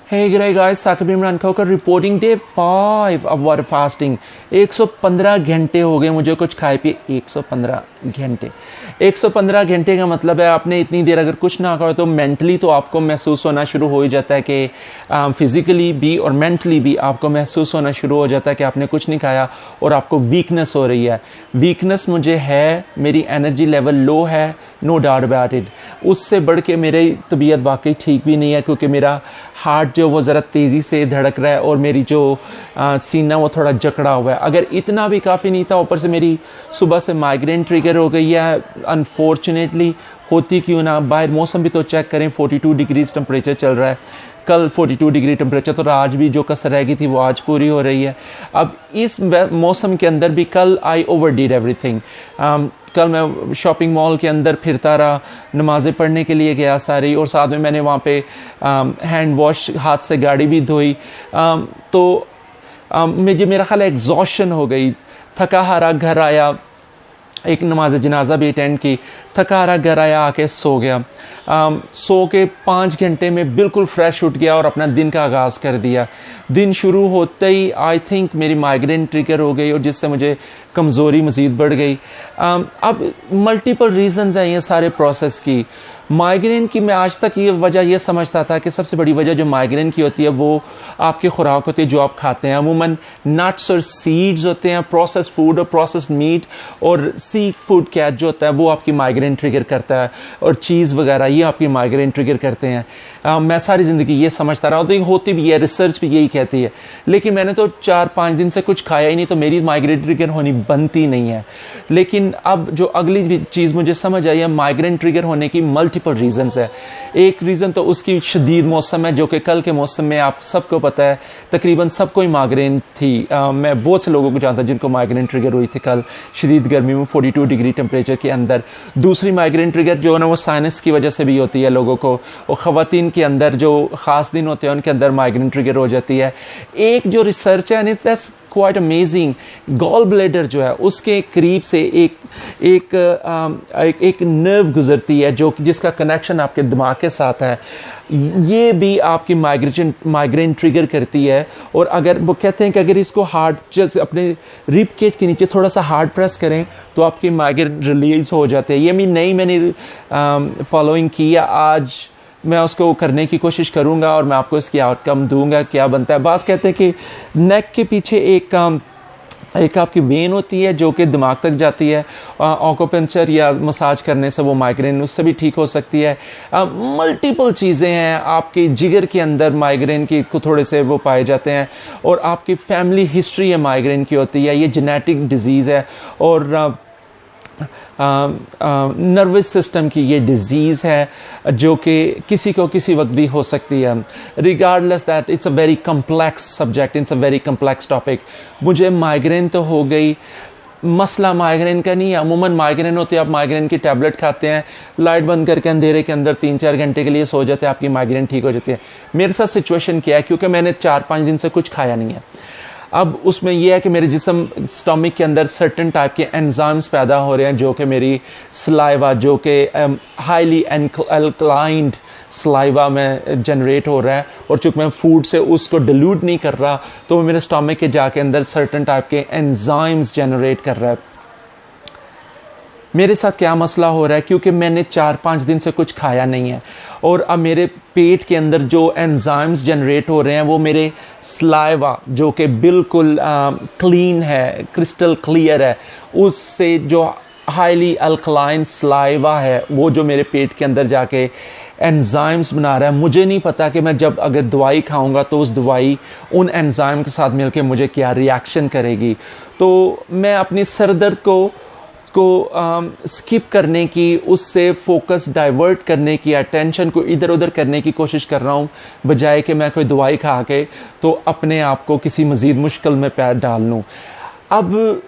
Hey guys, Saqib Imran Khokhar reporting day 5 of water fasting. 115 घंटे हो गए मुझे कुछ खाए पिए। 115 घंटे 115 घंटे का मतलब है आपने इतनी देर अगर कुछ ना खाओ तो मेंटली तो आपको महसूस होना शुरू हो ही जाता है कि फिज़िकली भी और मेंटली भी आपको महसूस होना शुरू हो जाता है कि आपने कुछ नहीं खाया और आपको वीकनेस हो रही है। वीकनेस मुझे है, मेरी एनर्जी लेवल लो है, नो डाउट अबाउट इट। उससे बढ़ के मेरी तबीयत वाकई ठीक भी नहीं है क्योंकि मेरा हार्ट जो वो ज़रा तेज़ी से धड़क रहा है और मेरी जो सीना वो थोड़ा जकड़ा हुआ है। अगर इतना भी काफ़ी नहीं था, ऊपर से मेरी सुबह से माइग्रेन ट्रिगर हो गई है अनफॉर्चुनेटली। होती क्यों ना, बाहर मौसम भी तो चेक करें, 42 डिग्रीज टेम्परेचर चल रहा है। कल 42 डिग्री टेम्परेचर, तो आज भी जो कसर रह गई थी वो आज पूरी हो रही है। अब इस मौसम के अंदर भी कल आई ओवरडीड एवरीथिंग। कल मैं शॉपिंग मॉल के अंदर फिरता रहा, नमाज़ें पढ़ने के लिए गया सारी, और साथ में मैंने वहाँ पे हैंड वॉश हाथ से गाड़ी भी धोई। तो मुझे मेरा ख्याल एग्जॉशन हो गई, थका हारा घर आया, एक नमाज जनाजा भी अटेंड की, थका हारा घर आया, आके सो गया। सो के 5 घंटे में बिल्कुल फ्रेश उठ गया और अपना दिन का आगाज़ कर दिया। दिन शुरू होते ही आई थिंक मेरी माइग्रेन ट्रिगर हो गई और जिससे मुझे कमज़ोरी मज़ीद बढ़ गई। अब मल्टीपल रीज़न्स हैं ये सारे प्रोसेस की। माइग्रेन की मैं आज तक ये वजह ये समझता था कि सबसे बड़ी वजह जो माइग्रेन की होती है वो आपकी खुराक होती है जो आप खाते हैं। अमूमन नट्स और सीड्स होते हैं, प्रोसेस फूड और प्रोसेस मीट और सी फूड कैच जो होता है वो आपकी माइग्रेन ट्रिगर करता है, और चीज़ वगैरह ये आपकी माइग्रेन ट्रिगर करते हैं। मैं सारी ज़िंदगी ये समझता रहा हूँ, तो ये होती भी है, रिसर्च भी यही कहती है। लेकिन मैंने तो 4-5 दिन से कुछ खाया ही नहीं, तो मेरी माइग्रेन ट्रिगर होनी बनती नहीं है। लेकिन अब जो अगली चीज़ मुझे समझ आई है, माइग्रेन ट्रिगर होने की मल्टीपल रीज़न्स है। एक रीज़न तो उसकी शदीद मौसम है, जो कि कल के मौसम में आप सबको पता है तकरीबन सबको ही माइग्रेन थी। मैं बहुत से लोगों को जानता जिनको माइग्रेन ट्रिगर हुई थी कल शदीद गर्मी में 42 डिग्री टेम्परेचर के अंदर। दूसरी माइग्रेन ट्रिगर जो है ना वो साइनस की वजह से भी होती है लोगों को, और ख़वातीन के अंदर जो ख़ास दिन होते हैं उनके अंदर माइग्रेन ट्रिगर हो जाती है। एक जो रिसर्च है and that's quite amazing, gall bladder जो है उसके करीब से एक नर्व गुजरती है जो जिसका कनेक्शन आपके दिमाग के साथ है। ये भी आपकी माइग्रेन ट्रिगर करती है। और अगर वो कहते हैं कि अगर इसको हार्ड जैसे अपने रिब केज के नीचे थोड़ा सा हार्ड प्रेस करें तो आपकी माइग्रेन रिलीज हो जाते हैं। ये मैंने फॉलोइंग की है, आज मैं उसको करने की कोशिश करूंगा और मैं आपको इसकी आउटकम दूंगा क्या बनता है। बास कहते हैं कि नेक के पीछे एक आपकी वेन होती है जो कि दिमाग तक जाती है। ऑक्यूपंक्चर या मसाज करने से वो माइग्रेन उससे भी ठीक हो सकती है। मल्टीपल चीज़ें हैं, आपके जिगर के अंदर माइग्रेन की को थोड़े से वो पाए जाते हैं, और आपकी फैमिली हिस्ट्री है माइग्रेन की होती है। ये जेनेटिक डिजीज़ है और नर्वस सिस्टम की ये डिज़ीज़ है जो कि किसी को किसी वक्त भी हो सकती है। Regardless that it's a very complex subject, it's a very complex topic. मुझे माइग्रेन तो हो गई, मसला माइग्रेन का नहीं है। अमूमन माइग्रेन होती है, आप माइग्रेन की टैबलेट खाते हैं, लाइट बंद करके अंधेरे के अंदर 3-4 घंटे के लिए सो जाते हैं, आपकी माइग्रेन ठीक हो जाती है। मेरे साथ सिचुएशन क्या है, क्योंकि मैंने 4-5 दिन से कुछ खाया नहीं है। अब उसमें यह है कि मेरे जिस्म स्टमक के अंदर सर्टन टाइप के एंजाइम्स पैदा हो रहे हैं जो कि मेरी सलाइवा जो कि हाईली अल्कलाइंड सलाइवा में जनरेट हो रहा है, और चूँकि मैं फूड से उसको डिल्यूट नहीं कर रहा तो मेरे स्टमक के जाके अंदर सर्टन टाइप के एंजाइम्स जनरेट कर रहा है। मेरे साथ क्या मसला हो रहा है, क्योंकि मैंने 4-5 दिन से कुछ खाया नहीं है और अब मेरे पेट के अंदर जो एंजाइम्स जनरेट हो रहे हैं वो मेरे सलाइवा जो कि बिल्कुल क्लीन है, क्रिस्टल क्लियर है, उससे जो हाईली अल्कलाइन सलाइवा है वो जो मेरे पेट के अंदर जाके एंजाइम्स बना रहा है। मुझे नहीं पता कि मैं जब अगर दवाई खाऊंगा तो उस दवाई उन एंजाइम के साथ मिलके मुझे क्या रिएक्शन करेगी। तो मैं अपनी सरदर्द को स्किप करने की, उससे फोकस डाइवर्ट करने की, अटेंशन को इधर उधर करने की कोशिश कर रहा हूँ, बजाय कि मैं कोई दवाई खा के तो अपने आप को किसी मज़ीद मुश्किल में पैर डाल लूँ। अब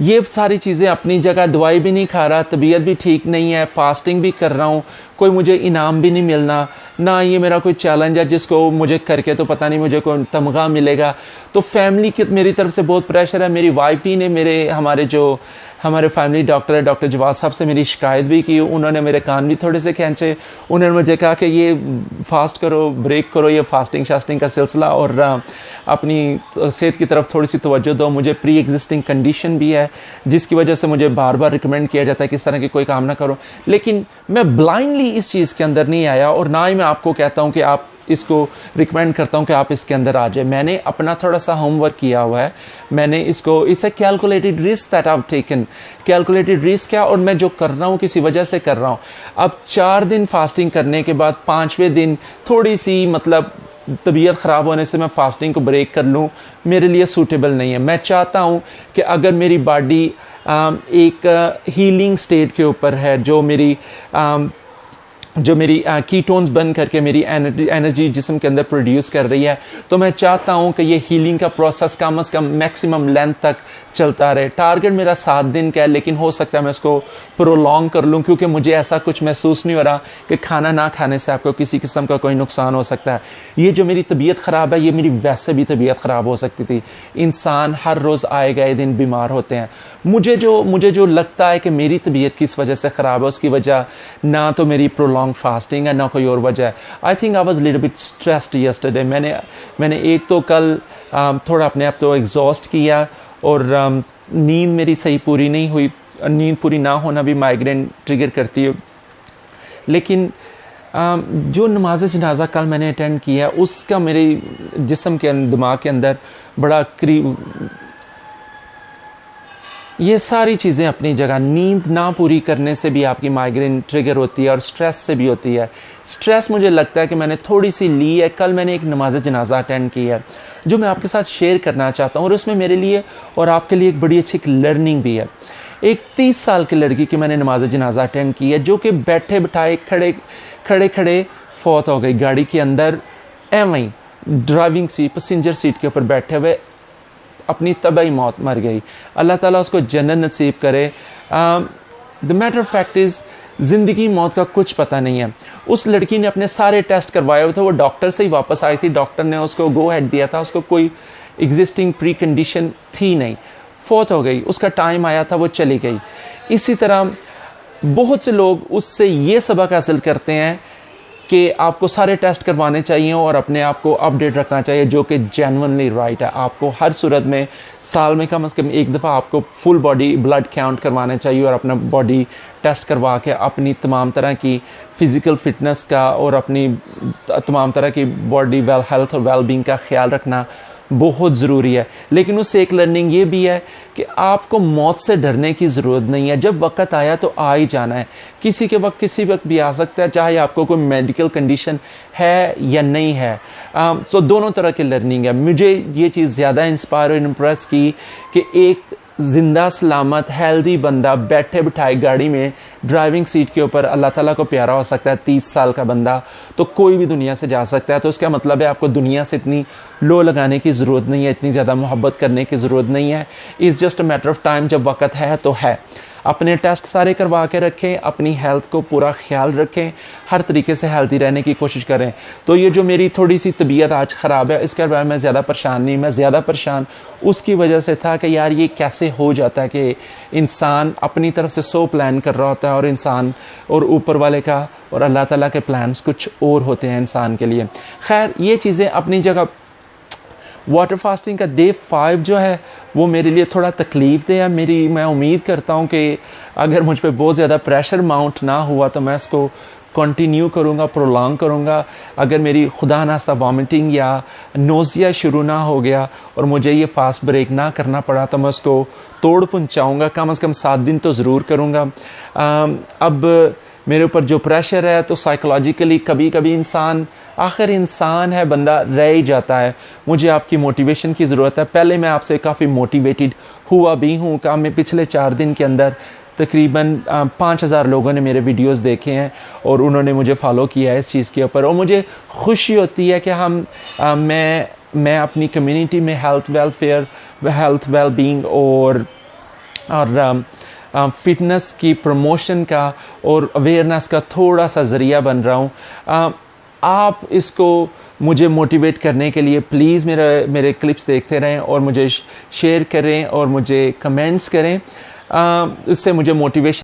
ये सारी चीज़ें अपनी जगह, दवाई भी नहीं खा रहा, तबीयत भी ठीक नहीं है, फास्टिंग भी कर रहा हूँ, कोई मुझे इनाम भी नहीं मिलना, ना ये मेरा कोई चैलेंज है जिसको मुझे करके तो पता नहीं मुझे कोई तमगा मिलेगा। तो फैमिली की मेरी तरफ से बहुत प्रेशर है। मेरी वाइफ ही ने हमारे फैमिली डॉक्टर है, डॉक्टर जवाद साहब से मेरी शिकायत भी की। उन्होंने मेरे कान भी थोड़े से खींचे। उन्होंने मुझे कहा कि ये फास्ट करो, ब्रेक करो, ये फास्टिंग शास्टिंग का सिलसिला, और अपनी सेहत की तरफ थोड़ी सी तवज्जो दो। मुझे प्री एग्जिस्टिंग कंडीशन भी है जिसकी वजह से मुझे बार बार रिकमेंड किया जाता है कि इस तरह की कोई काम ना करो। लेकिन मैं ब्लाइंडली इस चीज़ के अंदर नहीं आया, और ना ही मैं आपको कहता हूँ कि आप इसको रिकमेंड करता हूं कि आप इसके अंदर आ जाए। मैंने अपना थोड़ा सा होमवर्क किया हुआ है। मैंने इसे calculated risk that I have taken, calculated risk है, और मैं जो कर रहा हूं किसी वजह से कर रहा हूं। अब 4 दिन फास्टिंग करने के बाद 5वें दिन थोड़ी सी मतलब तबीयत ख़राब होने से मैं फास्टिंग को ब्रेक कर लूं, मेरे लिए सूटेबल नहीं है। मैं चाहता हूं कि अगर मेरी बॉडी एक हीलिंग स्टेट के ऊपर है, जो मेरी कीटोन्स बन करके मेरी एनर्जी जिस्म के अंदर प्रोड्यूस कर रही है, तो मैं चाहता हूं कि ये हीलिंग का प्रोसेस कम से कम मैक्सिमम लेंथ तक चलता रहे। टारगेट मेरा 7 दिन का है, लेकिन हो सकता है मैं इसको प्रोलॉन्ग कर लूं, क्योंकि मुझे ऐसा कुछ महसूस नहीं हो रहा कि खाना ना खाने से आपको किसी किस्म का कोई नुकसान हो सकता है। ये जो मेरी तबीयत ख़राब है, ये मेरी वैसे भी तबीयत ख़राब हो सकती थी। इंसान हर रोज़ आए गए दिन बीमार होते हैं। मुझे जो लगता है कि मेरी तबीयत किस वजह से ख़राब है, उसकी वजह ना तो मेरी प्रोलॉन्ग फास्टिंग है, ना कोई और वजह है। I think I was little bit stressed yesterday. मैंने एक तो कल थोड़ा अपने आप तो एग्जॉस्ट किया, और नींद मेरी सही पूरी नहीं हुई। नींद पूरी ना होना भी माइग्रेन ट्रिगर करती है। लेकिन जो नमाज जनाजा कल मैंने अटेंड किया, उसका मेरे जिस्म के दिमाग के अंदर बड़ा करीब, ये सारी चीज़ें अपनी जगह। नींद ना पूरी करने से भी आपकी माइग्रेन ट्रिगर होती है, और स्ट्रेस से भी होती है। स्ट्रेस मुझे लगता है कि मैंने थोड़ी सी ली है। कल मैंने एक नमाज जनाजा अटेंड की है जो मैं आपके साथ शेयर करना चाहता हूँ, और उसमें मेरे लिए और आपके लिए एक बड़ी अच्छी लर्निंग भी है। एक 30 साल की लड़की की मैंने नमाज जनाजा अटेंड की है, जो कि बैठे बिठाए खड़े फौत हो गई गाड़ी के अंदर, एवं ड्राइविंग सीट, पैसेंजर सीट के ऊपर बैठे हुए अपनी तबाही मौत मर गई। अल्लाह ताला उसको जन्नत नसीब करे। The matter of fact is ज़िंदगी मौत का कुछ पता नहीं है। उस लड़की ने अपने सारे टेस्ट करवाए हुए थे, वो डॉक्टर से ही वापस आई थी। डॉक्टर ने उसको गो हेड दिया था, उसको कोई एग्जिस्टिंग प्री कंडीशन थी नहीं, फौत हो गई। उसका टाइम आया था, वो चली गई। इसी तरह बहुत से लोग उससे ये सबक हासिल करते हैं कि आपको सारे टेस्ट करवाने चाहिए और अपने आप को अपडेट रखना चाहिए, जो कि जेन्युइनली राइट है। आपको हर सूरत में साल में कम से कम एक दफ़ा आपको फुल बॉडी ब्लड काउंट करवाना चाहिए, और अपना बॉडी टेस्ट करवा के अपनी तमाम तरह की फ़िज़िकल फिटनेस का और अपनी तमाम तरह की बॉडी वेल हेल्थ और वेल बींग का ख्याल रखना बहुत ज़रूरी है। लेकिन उससे एक लर्निंग ये भी है कि आपको मौत से डरने की ज़रूरत नहीं है। जब वक्त आया तो आ ही जाना है। किसी वक्त भी आ सकता है, चाहे आपको कोई मेडिकल कंडीशन है या नहीं है। तो दोनों तरह की लर्निंग है। मुझे ये चीज़ ज़्यादा इंस्पायर और इम्प्रेस की कि एक जिंदा सलामत हेल्दी बंदा बैठे बिठाए गाड़ी में ड्राइविंग सीट के ऊपर अल्लाह ताला को प्यारा हो सकता है। 30 साल का बंदा तो कोई भी दुनिया से जा सकता है। तो उसका मतलब है आपको दुनिया से इतनी लो लगाने की ज़रूरत नहीं है, इतनी ज़्यादा मोहब्बत करने की ज़रूरत नहीं है। Is just a matter of time. जब वक्त है तो है। अपने टेस्ट सारे करवा के रखें, अपनी हेल्थ को पूरा ख्याल रखें, हर तरीके से हेल्दी रहने की कोशिश करें। तो ये जो मेरी थोड़ी सी तबीयत आज ख़राब है, इसके बारे में मैं ज़्यादा परेशान नहीं। मैं ज़्यादा परेशान उसकी वजह से था कि यार ये कैसे हो जाता है कि इंसान अपनी तरफ से 100 प्लान कर रहा होता है, और इंसान और ऊपर वाले का और अल्लाह ताला के प्लान्स कुछ और होते हैं इंसान के लिए। खैर, ये चीज़ें अपनी जगह। वाटर फास्टिंग का डे 5 जो है वो मेरे लिए थोड़ा तकलीफ दे है। मैं उम्मीद करता हूँ कि अगर मुझ पर बहुत ज़्यादा प्रेशर माउंट ना हुआ तो मैं इसको कंटिन्यू करूँगा, प्रोलॉन्ग करूँगा। अगर मेरी खुदा नास्ता वॉमिटिंग या नोज़िया शुरू ना हो गया और मुझे ये फास्ट ब्रेक ना करना पड़ा तो मैं उसको तोड़ पहुँचाऊँगा। कम से कम 7 दिन तो ज़रूर करूँगा। अब मेरे ऊपर जो प्रेशर है तो साइकोलॉजिकली कभी कभी आखिर इंसान है, बंदा रह ही जाता है। मुझे आपकी मोटिवेशन की ज़रूरत है। पहले मैं आपसे काफ़ी मोटिवेटेड हुआ भी हूँ। मैं पिछले 4 दिन के अंदर तकरीबन 5000 लोगों ने मेरे वीडियोस देखे हैं और उन्होंने मुझे फॉलो किया है इस चीज़ के ऊपर। और मुझे खुशी होती है कि मैं अपनी कम्युनिटी में health welfare, health well being और फिटनेस की प्रमोशन का और अवेयरनेस का थोड़ा सा ज़रिया बन रहा हूँ। आप इसको मुझे मोटिवेट करने के लिए प्लीज़ मेरे क्लिप्स देखते रहें और मुझे शेयर करें और मुझे कमेंट्स करें, इससे मुझे मोटिवेशन